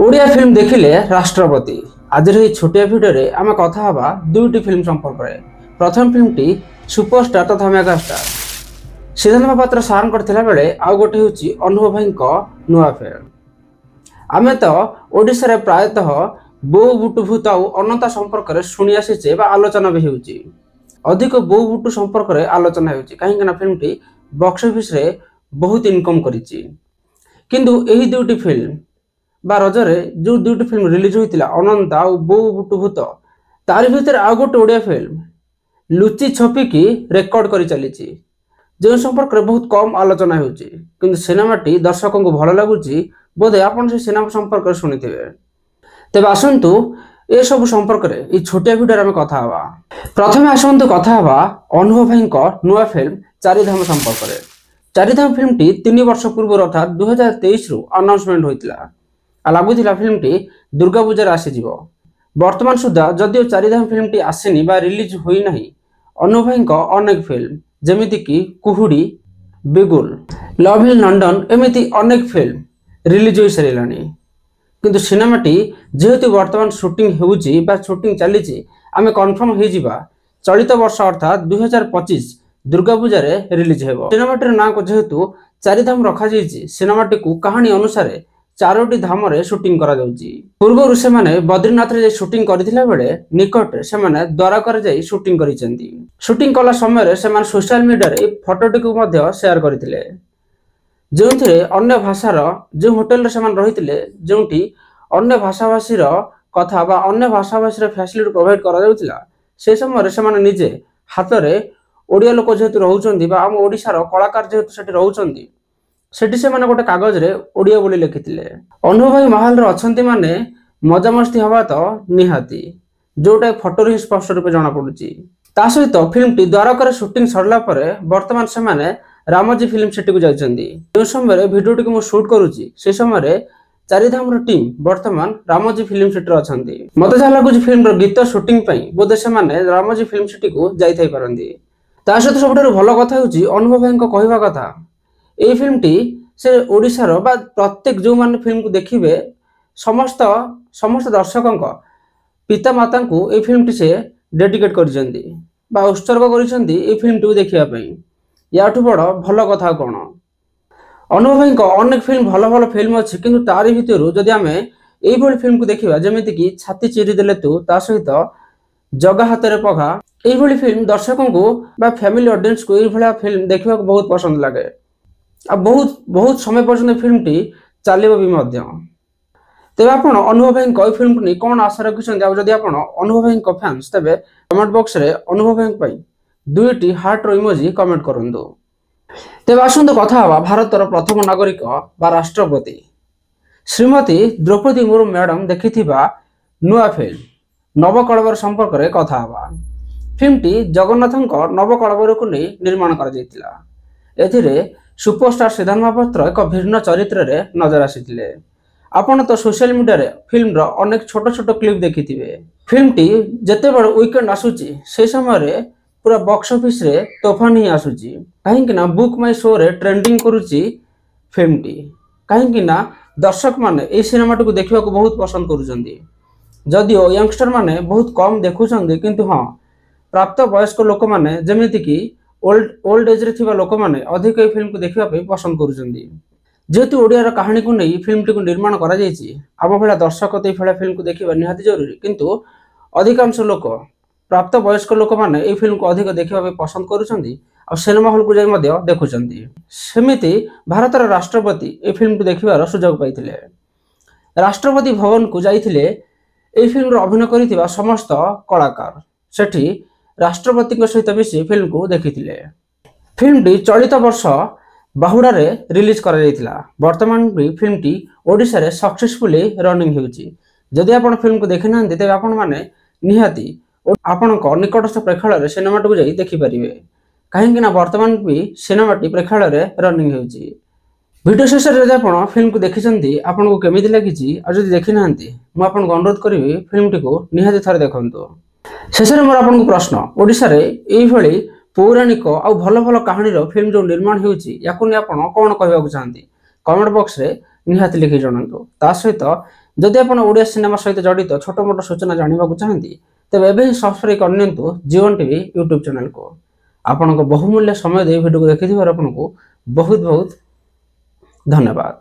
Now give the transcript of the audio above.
Odia film देखिले राष्ट्रपति आज छोटिया भिडियो आम कथा हवा दुईटी फिल्म संपर्क में। प्रथम फिल्म टी सुपरस्टार तथा मेगास्टार सिद्धार्थ महापात्र सार करथिला बेले आउ गोटे होची अनुभव भाई नुआ फिल्म। आमे तो ओडिशा रे प्रायतः बो बुटु भूत और अनंता संपर्क में शुणी आसीचे बा आलोचना भी होची। अधिक बो बुटु संपर्क में आलोचना होची काहेकि ना फिल्म टी बॉक्स ऑफिस रे बहुत इनकम करिची। किंतु एही दुईटी फिल्म बा रजरे जो दुईटी फिल्म रिलीज होइतिला अनंता और बो बुटु भूत तारि भितर आउ गोटे ओडिया फिल्म लुचि छपिकी रेकर्ड करि चलीची जो संपर्क में बहुत कम आलोचना होची। किंतु सिनेमाटी दर्शकों को भल लागुची बोधे आपण से सिनेमा संपर्क में शुणिथिबे। तेबे आसंतु ए सब संपर्क में ई छोटिया भिडियो आमे कथा हवा। प्रथमे आसंतु कथा हवा अनुभव भाई नुआ फिल्म चारिधाम संपर्क में। चारिधाम फिल्म टी 3 वर्ष पूर्व अर्थात 2023 रु announcement होइतिला। लगुला film T Durga Puja आसीज। वर्तमान सुधा जदिव चारिधाम फिल्म टी आसीनी बा रिलीज होई नहीं अनुभव भाई अनेक फिल्म जेमिति की कुहुड़ी, बिगुल, लव हिल लंडन एमिति अनेक फिल्म रिलीज हो सारानी। किंतु सिनेमाटी जेहेतु वर्तमान शूटिंग होउची बा शूटिंग चलीची आमे कन्फर्म हो जिबा चलित वर्ष अर्थात 2025 दुर्गा पूजा रे रिलीज हेबो। सिनेमाटीर ना को जेहेतु चारिधाम रखा जायछि सिनेमाटी को कहानी अनुसार चारोटी धाम रे शूटिंग करा जाउची। पूर्व से माने बद्रीनाथ रे शूटिंग करथिला बेले निकट से माने द्वारका रे जाई शूटिंग करिसेंती। शूटिंग कला समय रे से माने सोशल मीडिया रे फोटोटी को मध्य शेयर करथिले जोंथिरे अन्य भाषार जो होटल रे से माने रहिथिले जोंठी अन्य भाषाभाषी रो कथा बा अन्य भाषाभाषी रे फैसिलिटी प्रोवाइड करा जाउतिला। से समय रे से माने निजे हाथ रे ओडिया लोक जेहेतु रहउचंदी बा हम ओडिसा रो कलाकार जेहेतु सेठी रहउचंदी सेठी से माने गोटे कागज रे ओडिया बोली लिखिथिले। अनुभव भाई महल रे अछंती माने मजा मस्ती हवा तो निहाती जोटा फोटो रे स्पष्ट रूप जना पडुची। ता सहित फिल्म टी द्वारका रे शूटिंग सरला परे वर्तमान से माने रामोजी फिल्म सिटी को जाइछंदी। जो समय रे वीडियो टी को शूट करूची से समय रे चारिधाम रो टीम वर्तमान रामोजी फिल्म सिटी रे अछंदी। मते जा लागुची फिल्म रो गीत शूटिंग पई बोधे से माने रामोजी फिल्म सिटी को जाई थाई परंदी। ता सहित सबठारु भलो कथा होची अनुभव भाई को कहवा कथा ए फिल्म टी से ओडिसा रो बा प्रत्येक जो माने फिल्म को देखिबे समस्त दर्शकों पिता माता को ए फिल्म टी से डेडिकेट करिसेंती बा उत्सर्ग करिसेंती ए फिल्म टी देखिबा पई। याठु बड़ भलो कथा कोन अनुभव भाई को अनेक फिल्म भलो फिल्म अछि किंतु तारि भितरु जदि आमे एई भली फिल्म को देखिबा जेमिति की छाती चिरी देले तू ता सहित जगा हाथ रे पघा एई भली फिल्म दर्शकों को बा फैमिली ऑडियंस को एई भली फिल्म देखिबा को बहुत पसंद लागे। अब बहुत समय पर्यंत फिल्म टी चलिबो भी मध्य। तेबे आपण अनुभव भाई को फिल्म को कोन आशा रखिसन आ जदि आपण अनुभव भाई को फैंस तेबे कमेंट बॉक्स रे अनुभव भाई पई दुईटी हार्ट रो इमोजी कमेंट करंदो। तेबे आसंतो कथा हवा भारतर प्रथम नागरिक बा राष्ट्रपति श्रीमती द्रौपदी मुर्मू मैडम देखिथिबा नुआ फिल्म नवकळबर संपर्क रे कथा हवा। फिल्म टी जगन्नाथଙ୍କ नवकळबर को नै निर्माण करा जायतिला। एथिरे सुपरस्टार सिद्धार्थ महापात्र एक भिन्न चरित्र रे नजर आसीथिले। आपण तो सोशल मीडिया रे फिल्म रो अनेक छोट छोट क्लिप देखिथिबे। फिल्म टी जते बड़ वीकेंड आसुची से समय रे पूरा बॉक्स ऑफिस रे तोफान ही आसुची काहेकि ना बुक माय शो रे ट्रेंडिंग करूची फिल्म टी काहेकि ना दर्शक माने ए सिनेमा को देखिबा को बहुत पसंद करूचंदी। जदिओ यंगस्टर माने बहुत कम देखुचंदी किंतु हां प्राप्त वयस्क लोक माने जेमिति की ओल्ड एज रे थिबा लोक माने अधिक ए फिल्म को देखिबा पे पसंद करूचंदी। जेहेतु ओडिया रो कहानी को नै फिल्म टी को निर्माण करा जायछि आम भला दर्शक ते फला फिल्म को देखिबा निहाती जरूरी किंतु अधिकांश लोक प्राप्त वयस्क लोक माने ए फिल्म को अधिक देखिबा पे पसंद करूचंदी और सिनेमा हॉल को जाय मध्ये देखुचंदी। सेमिति भारतर राष्ट्रपति ए फिल्म को देखिबार सुयोग पाइथिले। राष्ट्रपति भवन को जाइथिले ए फिल्म रो अभिनय करिथिबा समस्त कलाकार सेठी राष्ट्रपति सहित मिसी फिल्म को देखिथिले। फिल्म टी चलित वर्ष बाहुड़ा रे रिलीज करा जायतिला। वर्तमान भी फिल्म टी ओडिसा रे सक्सेसफुली रनिंग हेउची। जदि आपण फिल्म को देखि नांती तबे आपण माने निहाती आपण को निकटस्थ प्रेक्षालय रे सिनेमा को जाई देखि परिबे काहेकि ना वर्तमान भी सिनेमा टी प्रेक्षालय रे रनिंग हेउची। वीडियो शेष रे जदि आपण फिल्म को देखिसंती आपण को केमिति लागिची आ जदि देखि नांती मु आपण को अनुरोध करिवि फिल्म टी को निहाती थरे देखंतु। शेष रे मोर आपण को प्रश्न ओडिसा रे एई भली पौराणिक आ भल भल कहानी रो फिल्म जो निर्माण हेउची याकु ने आपण कोन कहबा को चाहंती कमेंट बॉक्स रे ନିହାତି ଲେଖି ଜଣାନ୍ତୁ। ତା ସହିତ ଯଦି ଆପଣ ଓଡ଼ିଆ ସିନେମା ସହିତ ଜଡ଼ିତ ଛୋଟ ମୋଟ ସୂଚନା ଜାଣିବାକୁ ଚାହାନ୍ତି ତେବେ ଏବେ ହିଁ ସବସ୍କ୍ରାଇବ୍ କରିନିଅନ୍ତୁ ଜୀବନ ଟିଭି ୟୁଟ୍ୟୁବ୍ ଚ୍ୟାନେଲକୁ। ଆପଣଙ୍କ ବହୁମୂଲ୍ୟ ସମୟ ଦେଇ ଭିଡ଼ିଓକୁ ଦେଖିଥିବାରୁ ଆପଣଙ୍କୁ ବହୁତ ବହୁତ ଧନ୍ୟବାଦ।